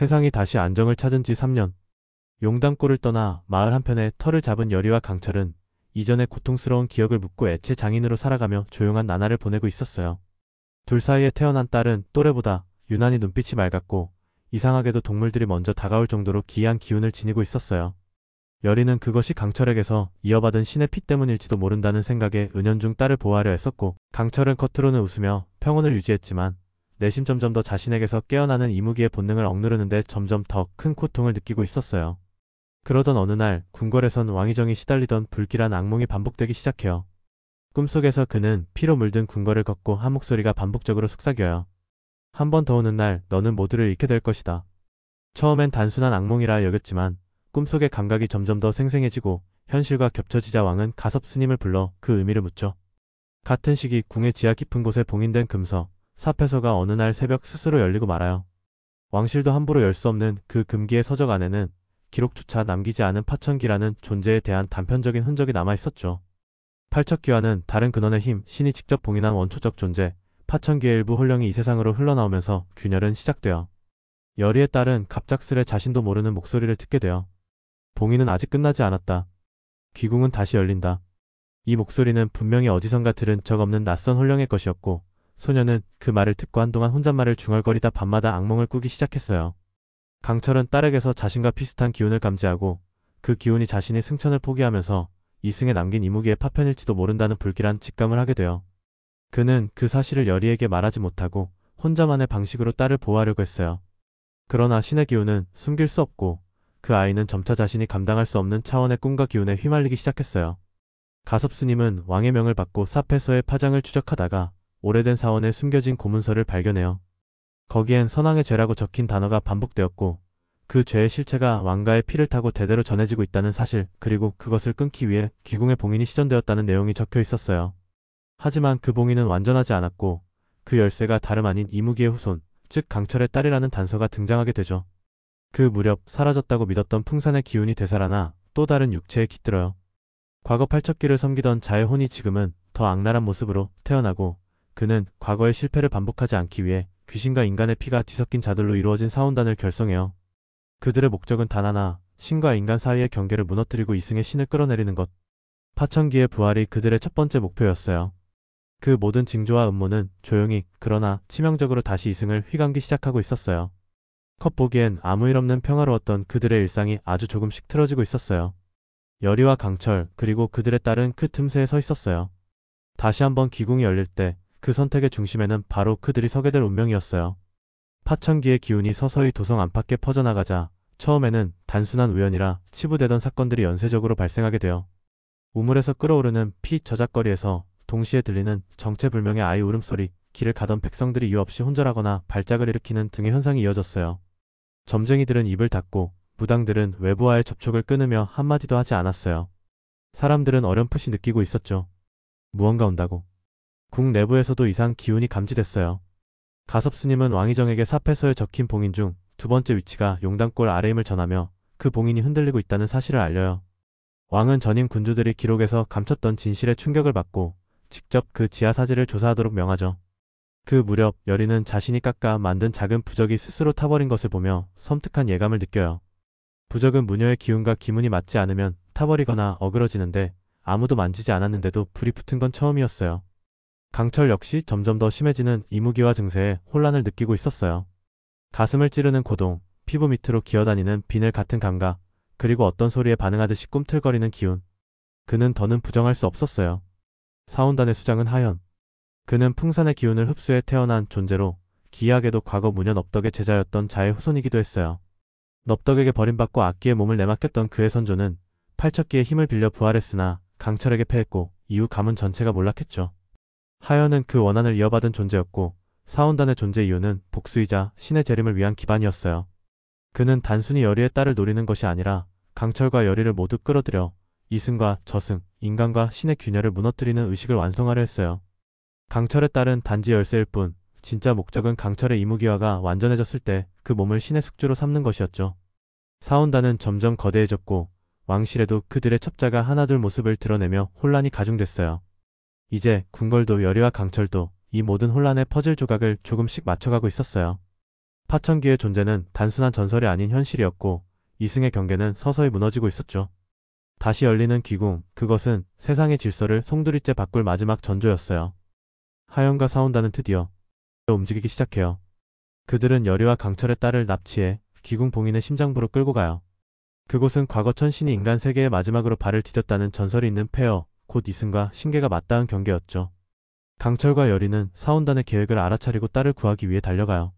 세상이 다시 안정을 찾은 지 3년. 용담골을 떠나 마을 한편에 터를 잡은 여리와 강철은 이전의 고통스러운 기억을 묻고 애체 장인으로 살아가며 조용한 나날을 보내고 있었어요. 둘 사이에 태어난 딸은 또래보다 유난히 눈빛이 맑았고 이상하게도 동물들이 먼저 다가올 정도로 기이한 기운을 지니고 있었어요. 여리는 그것이 강철에게서 이어받은 신의 피 때문일지도 모른다는 생각에 은연중 딸을 보호하려 했었고, 강철은 겉으로는 웃으며 평온을 유지했지만 내심 점점 더 자신에게서 깨어나는 이무기의 본능을 억누르는데 점점 더 큰 고통을 느끼고 있었어요. 그러던 어느 날 궁궐에선 왕의정이 시달리던 불길한 악몽이 반복되기 시작해요. 꿈속에서 그는 피로 물든 궁궐을 걷고 한 목소리가 반복적으로 속삭여요. 한 번 더 오는 날 너는 모두를 잃게 될 것이다. 처음엔 단순한 악몽이라 여겼지만 꿈속의 감각이 점점 더 생생해지고 현실과 겹쳐지자 왕은 가섭 스님을 불러 그 의미를 묻죠. 같은 시기 궁의 지하 깊은 곳에 봉인된 금서, 삽해서가 어느 날 새벽 스스로 열리고 말아요. 왕실도 함부로 열 수 없는 그 금기의 서적 안에는 기록조차 남기지 않은 파천기라는 존재에 대한 단편적인 흔적이 남아있었죠. 팔척기와는 다른 근원의 힘, 신이 직접 봉인한 원초적 존재, 파천기의 일부 혼령이 이 세상으로 흘러나오면서 균열은 시작돼요. 여리의 딸은 갑작스레 자신도 모르는 목소리를 듣게 돼요. 봉인은 아직 끝나지 않았다. 귀궁은 다시 열린다. 이 목소리는 분명히 어디선가 들은 적 없는 낯선 혼령의 것이었고, 소녀는 그 말을 듣고 한동안 혼잣말을 중얼거리다 밤마다 악몽을 꾸기 시작했어요. 강철은 딸에게서 자신과 비슷한 기운을 감지하고 그 기운이 자신이 승천을 포기하면서 이승에 남긴 이무기의 파편일지도 모른다는 불길한 직감을 하게 돼요. 그는 그 사실을 여리에게 말하지 못하고 혼자만의 방식으로 딸을 보호하려고 했어요. 그러나 신의 기운은 숨길 수 없고 그 아이는 점차 자신이 감당할 수 없는 차원의 꿈과 기운에 휘말리기 시작했어요. 가섭 스님은 왕의 명을 받고 삽해서의 파장을 추적하다가 오래된 사원에 숨겨진 고문서를 발견해요. 거기엔 선왕의 죄라고 적힌 단어가 반복되었고 그 죄의 실체가 왕가의 피를 타고 대대로 전해지고 있다는 사실, 그리고 그것을 끊기 위해 귀궁의 봉인이 시전되었다는 내용이 적혀 있었어요. 하지만 그 봉인은 완전하지 않았고 그 열쇠가 다름 아닌 이무기의 후손, 즉 강철의 딸이라는 단서가 등장하게 되죠. 그 무렵 사라졌다고 믿었던 풍산의 기운이 되살아나 또 다른 육체에 깃들어요. 과거 팔척기를 섬기던 자의 혼이 지금은 더 악랄한 모습으로 태어나고 그는 과거의 실패를 반복하지 않기 위해 귀신과 인간의 피가 뒤섞인 자들로 이루어진 사원단을 결성해요. 그들의 목적은 단 하나, 신과 인간 사이의 경계를 무너뜨리고 이승의 신을 끌어내리는 것. 파천기의 부활이 그들의 첫 번째 목표였어요. 그 모든 징조와 음모는 조용히 그러나 치명적으로 다시 이승을 휘감기 시작하고 있었어요. 겉보기엔 아무 일 없는 평화로웠던 그들의 일상이 아주 조금씩 틀어지고 있었어요. 여리와 강철 그리고 그들의 딸은 그 틈새에 서 있었어요. 다시 한번 귀궁이 열릴 때 그 선택의 중심에는 바로 그들이 서게 될 운명이었어요. 파천기의 기운이 서서히 도성 안팎에 퍼져나가자 처음에는 단순한 우연이라 치부되던 사건들이 연쇄적으로 발생하게 되어 우물에서 끓어오르는 피 저작거리에서 동시에 들리는 정체불명의 아이 울음소리, 길을 가던 백성들이 이유 없이 혼절하거나 발작을 일으키는 등의 현상이 이어졌어요. 점쟁이들은 입을 닫고 무당들은 외부와의 접촉을 끊으며 한마디도 하지 않았어요. 사람들은 어렴풋이 느끼고 있었죠. 무언가 온다고. 궁 내부에서도 이상 기운이 감지됐어요. 가섭 스님은 왕의정에게 삽해서에 적힌 봉인 중 두 번째 위치가 용담골 아래임을 전하며 그 봉인이 흔들리고 있다는 사실을 알려요. 왕은 전임 군주들이 기록에서 감췄던 진실에 충격을 받고 직접 그 지하 사지를 조사하도록 명하죠. 그 무렵 여리는 자신이 깎아 만든 작은 부적이 스스로 타버린 것을 보며 섬뜩한 예감을 느껴요. 부적은 무녀의 기운과 기문이 맞지 않으면 타버리거나 어그러지는데 아무도 만지지 않았는데도 불이 붙은 건 처음이었어요. 강철 역시 점점 더 심해지는 이무기와 증세에 혼란을 느끼고 있었어요. 가슴을 찌르는 고동, 피부 밑으로 기어다니는 비늘 같은 감각, 그리고 어떤 소리에 반응하듯이 꿈틀거리는 기운. 그는 더는 부정할 수 없었어요. 사원단의 수장은 하연. 그는 풍산의 기운을 흡수해 태어난 존재로 기이하게도 과거 무녀 넙덕의 제자였던 자의 후손이기도 했어요. 넙덕에게 버림받고 악기에 몸을 내맡겼던 그의 선조는 팔척기의 힘을 빌려 부활했으나 강철에게 패했고 이후 가문 전체가 몰락했죠. 하연은 그 원한을 이어받은 존재였고 사원단의 존재 이유는 복수이자 신의 재림을 위한 기반이었어요. 그는 단순히 여리의 딸을 노리는 것이 아니라 강철과 여리를 모두 끌어들여 이승과 저승, 인간과 신의 균열을 무너뜨리는 의식을 완성하려 했어요. 강철의 딸은 단지 열쇠일 뿐 진짜 목적은 강철의 이무기화가 완전해졌을 때 그 몸을 신의 숙주로 삼는 것이었죠. 사원단은 점점 거대해졌고 왕실에도 그들의 첩자가 하나둘 모습을 드러내며 혼란이 가중됐어요. 이제 궁궐도 여리와 강철도 이 모든 혼란의 퍼즐 조각을 조금씩 맞춰가고 있었어요. 파천기의 존재는 단순한 전설이 아닌 현실이었고 이승의 경계는 서서히 무너지고 있었죠. 다시 열리는 기궁, 그것은 세상의 질서를 송두리째 바꿀 마지막 전조였어요. 하연과 사온다는 드디어 움직이기 시작해요. 그들은 여리와 강철의 딸을 납치해 기궁 봉인의 심장부로 끌고 가요. 그곳은 과거 천신이 인간 세계의 마지막으로 발을 디뎠다는 전설이 있는 폐허, 곧 이승과 신계가 맞닿은 경계였죠. 강철과 여리는 사온단의 계획을 알아차리고 딸을 구하기 위해 달려가요.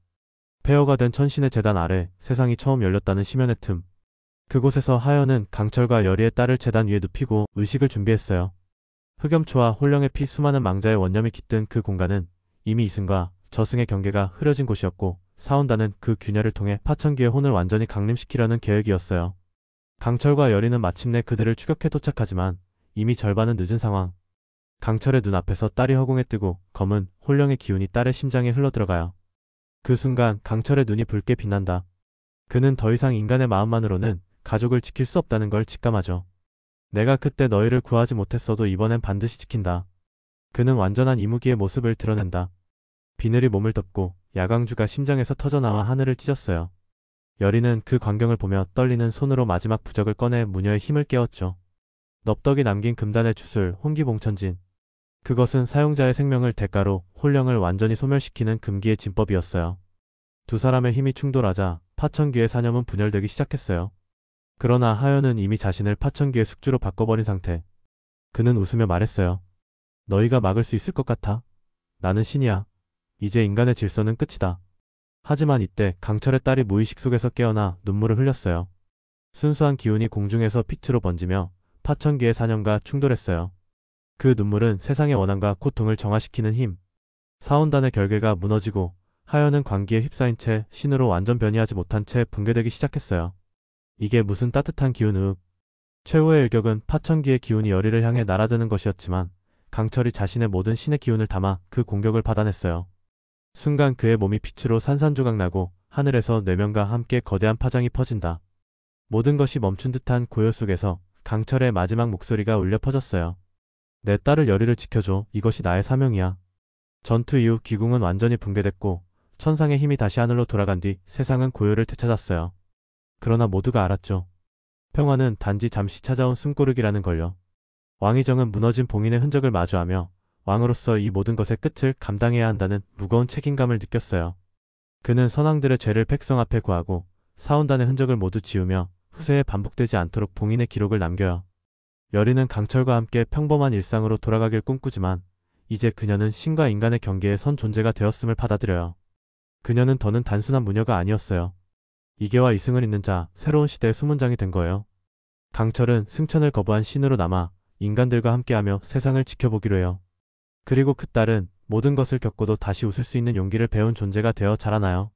폐허가 된 천신의 재단 아래 세상이 처음 열렸다는 심연의 틈. 그곳에서 하연은 강철과 여리의 딸을 재단 위에 눕히고 의식을 준비했어요. 흑염초와 홀령의 피 수많은 망자의 원념이 깃든 그 공간은 이미 이승과 저승의 경계가 흐려진 곳이었고 사온단은 그 균열을 통해 파천기의 혼을 완전히 강림시키려는 계획이었어요. 강철과 여리는 마침내 그들을 추격해 도착하지만 이미 절반은 늦은 상황. 강철의 눈앞에서 딸이 허공에 뜨고 검은 홀령의 기운이 딸의 심장에 흘러들어가요. 그 순간 강철의 눈이 붉게 빛난다. 그는 더 이상 인간의 마음만으로는 가족을 지킬 수 없다는 걸 직감하죠. 내가 그때 너희를 구하지 못했어도 이번엔 반드시 지킨다. 그는 완전한 이무기의 모습을 드러낸다. 비늘이 몸을 덮고 야광주가 심장에서 터져나와 하늘을 찢었어요. 여리는 그 광경을 보며 떨리는 손으로 마지막 부적을 꺼내 무녀의 힘을 깨웠죠. 넙덕이 남긴 금단의 주술 혼기봉천진. 그것은 사용자의 생명을 대가로 홀령을 완전히 소멸시키는 금기의 진법이었어요. 두 사람의 힘이 충돌하자 파천기의 사념은 분열되기 시작했어요. 그러나 하연은 이미 자신을 파천기의 숙주로 바꿔버린 상태. 그는 웃으며 말했어요. 너희가 막을 수 있을 것 같아? 나는 신이야. 이제 인간의 질서는 끝이다. 하지만 이때 강철의 딸이 무의식 속에서 깨어나 눈물을 흘렸어요. 순수한 기운이 공중에서 빛으로 번지며 파천기의 사념과 충돌했어요. 그 눈물은 세상의 원한과 고통을 정화시키는 힘. 사온단의 결계가 무너지고 하연은 광기에 휩싸인 채 신으로 완전 변이하지 못한 채 붕괴되기 시작했어요. 이게 무슨 따뜻한 기운. 최후의 일격은 파천기의 기운이 여리를 향해 날아드는 것이었지만 강철이 자신의 모든 신의 기운을 담아 그 공격을 받아냈어요. 순간 그의 몸이 빛으로 산산조각나고 하늘에서 뇌면과 함께 거대한 파장이 퍼진다. 모든 것이 멈춘 듯한 고요 속에서 강철의 마지막 목소리가 울려 퍼졌어요. 내 딸을 여리를 지켜줘. 이것이 나의 사명이야. 전투 이후 기궁은 완전히 붕괴됐고 천상의 힘이 다시 하늘로 돌아간 뒤 세상은 고요를 되찾았어요. 그러나 모두가 알았죠. 평화는 단지 잠시 찾아온 숨고르기라는 걸요. 왕의정은 무너진 봉인의 흔적을 마주하며 왕으로서 이 모든 것의 끝을 감당해야 한다는 무거운 책임감을 느꼈어요. 그는 선왕들의 죄를 백성 앞에 구하고 사온단의 흔적을 모두 지우며 후세에 반복되지 않도록 봉인의 기록을 남겨요. 여리는 강철과 함께 평범한 일상으로 돌아가길 꿈꾸지만 이제 그녀는 신과 인간의 경계에 선 존재가 되었음을 받아들여요. 그녀는 더는 단순한 무녀가 아니었어요. 이계와 이승을 잇는 자, 새로운 시대의 수문장이 된 거예요. 강철은 승천을 거부한 신으로 남아 인간들과 함께하며 세상을 지켜보기로 해요. 그리고 그 딸은 모든 것을 겪고도 다시 웃을 수 있는 용기를 배운 존재가 되어 자라나요.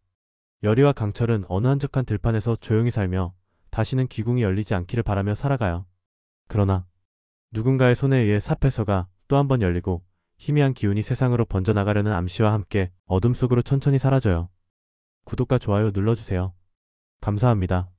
여리와 강철은 어느 한적한 들판에서 조용히 살며 다시는 기궁이 열리지 않기를 바라며 살아가요. 그러나 누군가의 손에 의해 삽해서가 또 한 번 열리고 희미한 기운이 세상으로 번져나가려는 암시와 함께 어둠 속으로 천천히 사라져요. 구독과 좋아요 눌러주세요. 감사합니다.